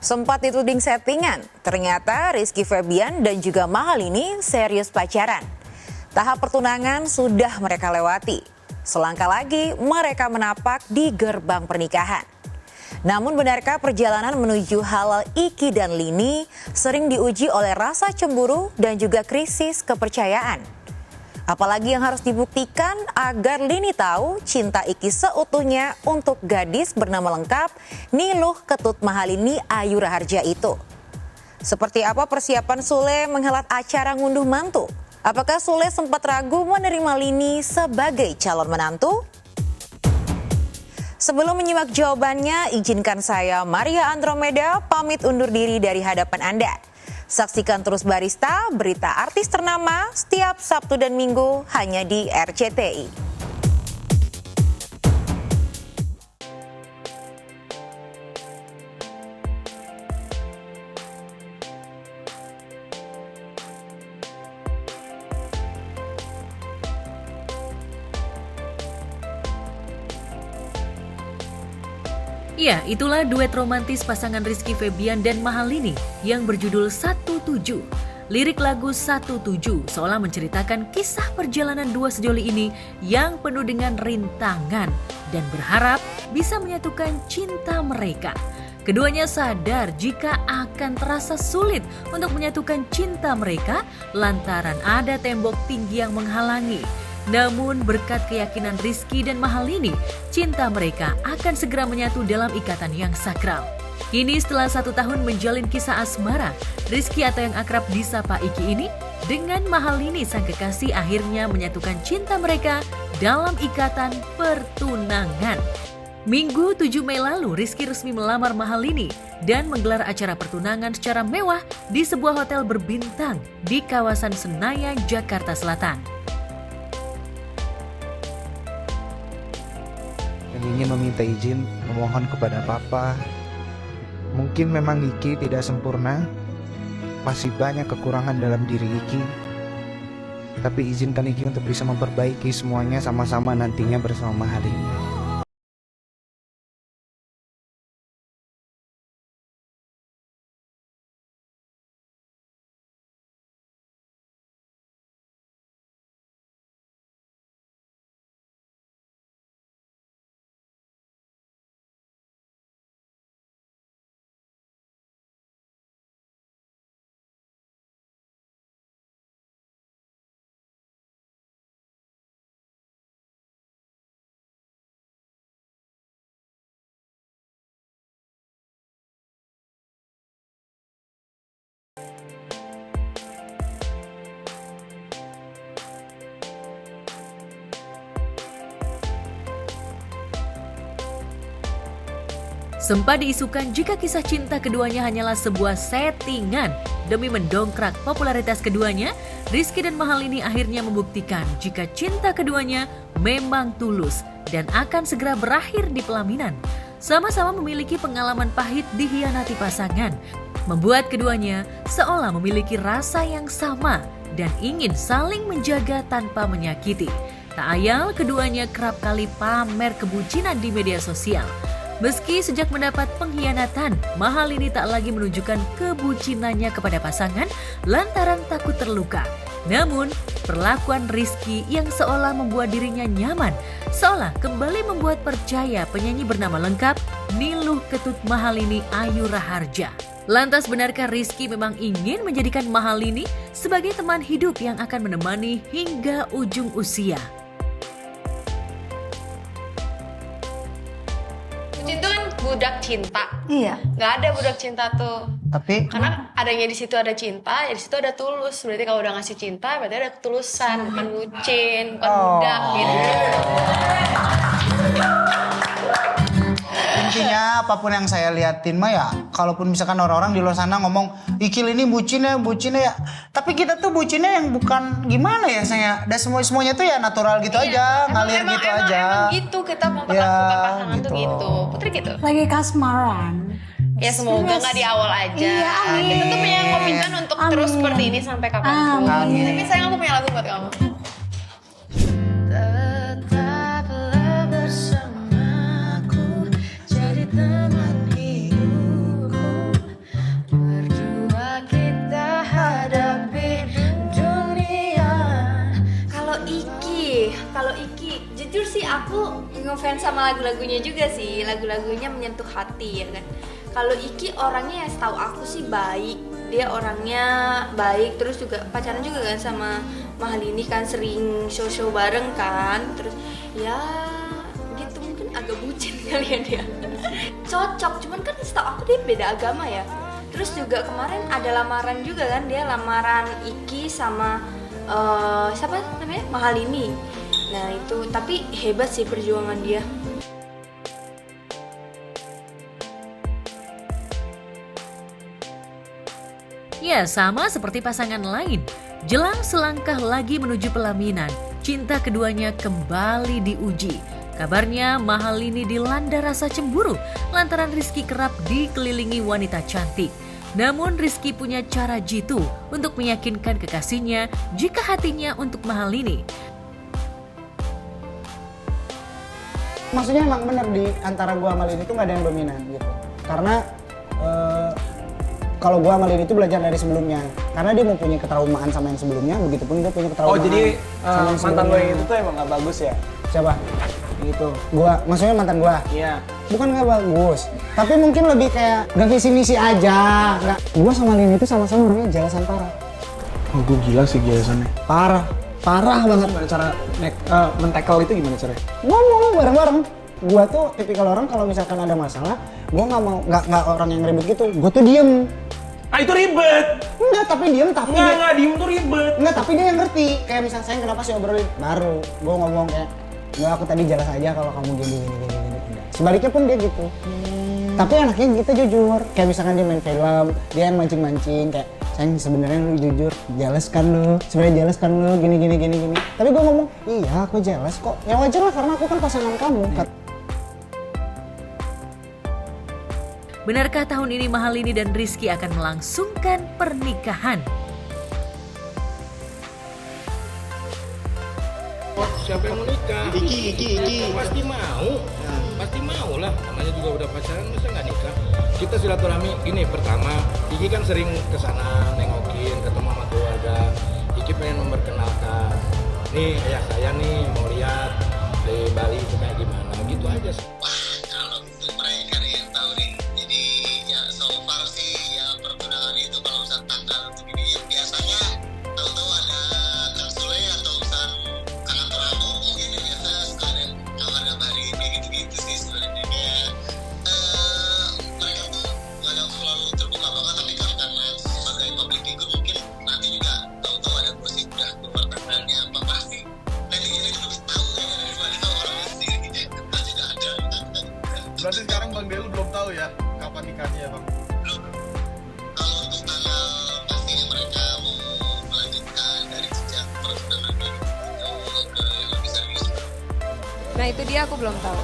Sempat dituding settingan, ternyata Rizky Febian dan juga Mahalini serius pacaran. Tahap pertunangan sudah mereka lewati. Selangkah lagi mereka menapak di gerbang pernikahan. Namun benarkah perjalanan menuju halal Iki dan Lini sering diuji oleh rasa cemburu dan juga krisis kepercayaan? Apalagi yang harus dibuktikan agar Lini tahu cinta Iki seutuhnya untuk gadis bernama lengkap Niluh Ketut Mahalini Ayu Raharja itu. Seperti apa persiapan Sule menghelat acara ngunduh mantu? Apakah Sule sempat ragu menerima Lini sebagai calon menantu? Sebelum menyimak jawabannya, izinkan saya Maria Andromeda pamit undur diri dari hadapan Anda. Saksikan terus Barista, berita artis ternama setiap Sabtu dan Minggu hanya di RCTI. Ya, itulah duet romantis pasangan Rizky Febian dan Mahalini yang berjudul 17. Lirik lagu 17 seolah menceritakan kisah perjalanan dua sejoli ini yang penuh dengan rintangan dan berharap bisa menyatukan cinta mereka. Keduanya sadar jika akan terasa sulit untuk menyatukan cinta mereka lantaran ada tembok tinggi yang menghalangi. Namun berkat keyakinan Rizky dan Mahalini, cinta mereka akan segera menyatu dalam ikatan yang sakral. Kini setelah 1 tahun menjalin kisah asmara, Rizky atau yang akrab disapa Iki ini dengan Mahalini sang kekasih akhirnya menyatukan cinta mereka dalam ikatan pertunangan. Minggu 7 Mei lalu, Rizky resmi melamar Mahalini dan menggelar acara pertunangan secara mewah di sebuah hotel berbintang di kawasan Senayan, Jakarta Selatan. Ingin meminta izin memohon kepada Papa. Mungkin memang Iki tidak sempurna, masih banyak kekurangan dalam diri Iki. Tapi izinkan Iki untuk bisa memperbaiki semuanya sama-sama nantinya bersama Mahalini. Sempat diisukan jika kisah cinta keduanya hanyalah sebuah settingan. Demi mendongkrak popularitas keduanya, Rizky dan Mahalini akhirnya membuktikan jika cinta keduanya memang tulus dan akan segera berakhir di pelaminan. Sama-sama memiliki pengalaman pahit dikhianati pasangan, membuat keduanya seolah memiliki rasa yang sama dan ingin saling menjaga tanpa menyakiti. Tak ayal keduanya kerap kali pamer kebucinan di media sosial. Meski sejak mendapat pengkhianatan, Mahalini tak lagi menunjukkan kebucinannya kepada pasangan lantaran takut terluka. Namun, perlakuan Rizky yang seolah membuat dirinya nyaman, seolah kembali membuat percaya penyanyi bernama lengkap Niluh Ketut Mahalini Ayu Raharja. Lantas benarkah Rizky memang ingin menjadikan Mahalini sebagai teman hidup yang akan menemani hingga ujung usia? Itu kan budak cinta. Iya. Nggak ada budak cinta tuh. Tapi Karena adanya di situ ada cinta, ya di situ ada tulus. Berarti kalau udah ngasih cinta, berarti ada ketulusan, bukan bucin, bukan budak gitu. intinya apapun yang saya liatin mah ya, kalaupun misalkan orang-orang di luar sana ngomong Ikil ini bucinnya ya. Tapi kita tuh bucinnya yang bukan gimana ya saya. Dan semuanya tuh ya natural gitu aja, ngalir gitu aja. Emang gitu kita memperlakukan pasangan tuh gitu. Putri gitu. Lagi kasmaran. Ya semoga nggak di awal aja. Iya, amin. Kita tuh punya komitmen untuk terus seperti ini sampai kapanpun. Amin. Tapi sayang aku punya lagu buat kamu. Tetaplah bersamaku, jadi teman hidupku. aku ngefans sama lagu-lagunya juga sih, lagu-lagunya menyentuh hati ya kan. Kalau Iki orangnya yang setahu aku sih baik, dia orangnya baik, terus juga pacaran juga kan sama Mahalini kan, sering show-show bareng kan, terus ya gitu mungkin agak bucin kali ya dia. Cocok, cuman kan setahu aku dia beda agama ya. Terus juga kemarin ada lamaran juga kan, dia lamaran Iki sama siapa namanya, Mahalini. Nah itu, tapi hebat sih perjuangan dia. Ya, sama seperti pasangan lain. Jelang selangkah lagi menuju pelaminan, cinta keduanya kembali diuji. Kabarnya Mahalini dilanda rasa cemburu lantaran Rizky kerap dikelilingi wanita cantik. Namun Rizky punya cara jitu untuk meyakinkan kekasihnya jika hatinya untuk Mahalini. Maksudnya emang bener di antara gua sama Lini tuh gak ada yang dominan gitu. Karena kalau gua sama Lini itu belajar dari sebelumnya. Karena dia mempunyai ketraumaan sama yang sebelumnya, begitupun gue punya ketraumaan. Oh jadi sama yang mantan lo sebelumnya. yang itu tuh emang gak bagus ya? Siapa? Gitu. Gua, maksudnya mantan gua. Iya. Bukan gak bagus, tapi mungkin lebih kayak gak visi misi aja. Nggak. Gua sama Lini itu sama-sama orangnya jelasan parah. Oh gue gila sih jelasannya. Parah banget. Gimana cara men-tackle itu gimana caranya? Ngomong bareng-bareng. Gua tuh tipikal orang kalau misalkan ada masalah, gua nggak orang yang ribet gitu. Gua tuh diem. Ah itu ribet! Enggak, tapi diem tapi Enggak, diem tuh ribet. Enggak, tapi dia yang ngerti. Kayak misalnya saya kenapa sih obrolin baru. Gua ngomong kayak, "Enggak, aku tadi jelas aja kalau kamu gini. Udah. Sebaliknya pun dia gitu. Tapi anaknya kita jujur. Kayak misalkan dia main film, dia yang mancing-mancing kayak, "Sayang, sebenarnya lu jujur, jelas kan lu. Sebenarnya jelas kan lu gini." Tapi gua ngomong, "Iya, aku jelas kok." Ya wajar lah karena aku kan pasangan kamu." Benarkah tahun ini Mahalini dan Rizky akan melangsungkan pernikahan? Siapa yang mau nikah? Iki. Pasti mau. Pasti mau lah. Namanya juga udah pacaran, masa nggak nikah? Kita silaturahmi ini pertama. Iki kan sering kesana nengokin, ketemu sama keluarga. Iki pengen memperkenalkan. Nih ayah saya nih mau lihat di Bali itu kayak gimana. Gitu aja. Wah, kalau untuk mereka nih yang tahu nih. Jadi ya so far sih ya pertunangan itu kalau urusan tanggal untuk ini yang biasanya tahu-tahu ada Kang Sule atau urusan Kang Prabu mungkin yang biasa suka ada kabar-kabarin kayak gitu-gitu sih sebenarnya kayak mereka tuh nggak yang selalu terbuka banget tapi karena sebagai public figure mungkin nanti juga tahu-tahu ada gosip udah keluar tanggalnya apa pasti netizen itu lebih tahu ya daripada orangnya sendiri pasti nggak ada. Berarti sekarang Bang Delu belum tahu ya kapan nikahnya ya Bang? Kalau untuk tanggal pastinya mereka mau melanjutkan dari sejak pertunangan ke yang lebih serius. Nah itu dia aku belum tahu.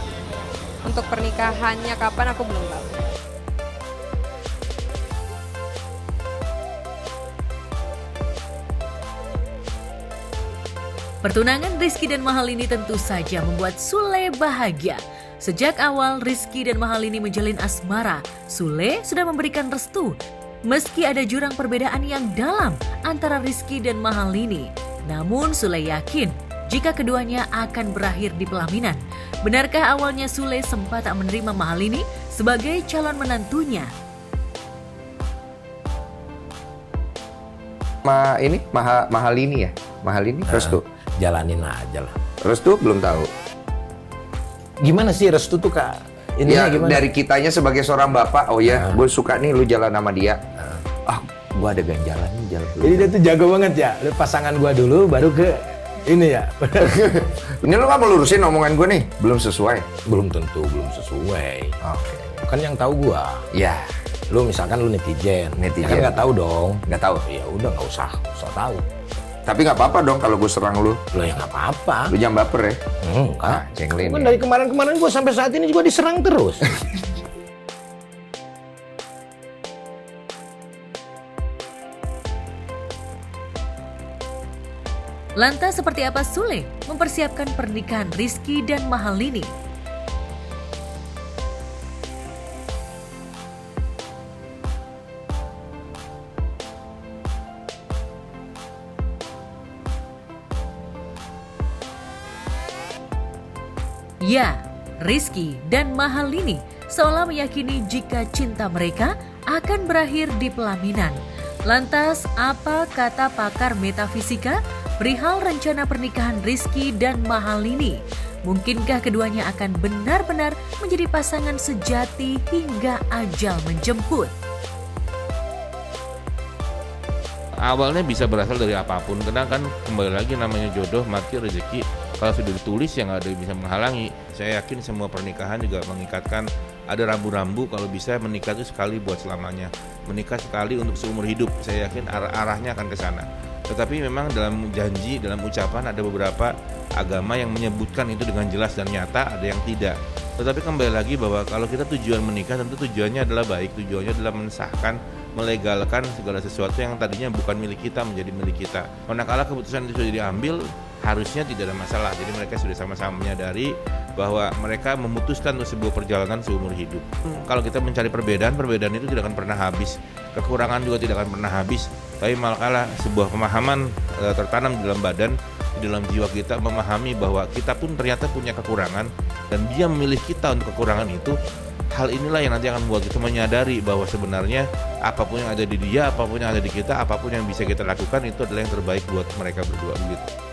Untuk pernikahannya kapan aku belum tahu. Pertunangan Rizky dan Mahalini tentu saja membuat Sule bahagia. Sejak awal Rizky dan Mahalini menjalin asmara, Sule sudah memberikan restu. Meski ada jurang perbedaan yang dalam antara Rizky dan Mahalini, namun Sule yakin jika keduanya akan berakhir di pelaminan. Benarkah awalnya Sule sempat tak menerima Mahalini sebagai calon menantunya? Mahalini ya? Mahalini restu? Jalanin aja lah. Restu belum tahu. Gimana sih restu tuh Kak? Intinya Ya gimana? dari kitanya sebagai seorang bapak, oh ya gue suka nih lu jalan sama dia. Gue ada ganjalan nih jalan dulu. Jadi dia tuh jago banget ya. Lu pasangan gua dulu baru ke ini ya. Ini lu gak melurusin omongan gue nih? Belum sesuai? Belum tentu, belum sesuai. Oke. Kan yang tahu gua. Ya, Lu misalkan lu netizen. Netizen. Ya kan nggak tahu dong. nggak tahu. Ya udah nggak usah tahu. Tapi nggak apa-apa dong kalau gue serang lu. Lo ya nggak apa-apa. Lu jangan baper ya. Enggak. Cenglin. Kan ya. dari kemarin-kemarin gua sampai saat ini juga diserang terus. Lantas seperti apa Sule mempersiapkan pernikahan Rizky dan Mahalini? Ya, Rizky dan Mahalini seolah meyakini jika cinta mereka akan berakhir di pelaminan. Lantas, apa kata pakar metafisika perihal rencana pernikahan Rizky dan Mahalini? Mungkinkah keduanya akan benar-benar menjadi pasangan sejati hingga ajal menjemput? Awalnya bisa berasal dari apapun, karena kan kembali lagi namanya jodoh, mati, rezeki. Kalau sudah ditulis ya nggak ada yang bisa menghalangi. Saya yakin semua pernikahan juga mengikatkan, ada rambu-rambu kalau bisa menikah itu sekali buat selamanya. Menikah sekali untuk seumur hidup, saya yakin arahnya akan ke sana. Tetapi memang dalam janji, dalam ucapan ada beberapa agama yang menyebutkan itu dengan jelas dan nyata, ada yang tidak. Tetapi kembali lagi bahwa kalau kita tujuan menikah tentu tujuannya adalah baik, tujuannya adalah mensahkan, melegalkan segala sesuatu yang tadinya bukan milik kita menjadi milik kita. Manakala keputusan itu sudah diambil, harusnya tidak ada masalah. Jadi mereka sudah sama-sama menyadari bahwa mereka memutuskan untuk sebuah perjalanan seumur hidup. Kalau kita mencari perbedaan itu tidak akan pernah habis. Kekurangan juga tidak akan pernah habis. Tapi malakala sebuah pemahaman tertanam di dalam badan, di dalam jiwa kita, memahami bahwa kita pun ternyata punya kekurangan dan dia memilih kita untuk kekurangan itu. Hal inilah yang nanti akan membuat kita menyadari bahwa sebenarnya apapun yang ada di dia, apapun yang ada di kita, apapun yang bisa kita lakukan itu adalah yang terbaik buat mereka berdua begitu.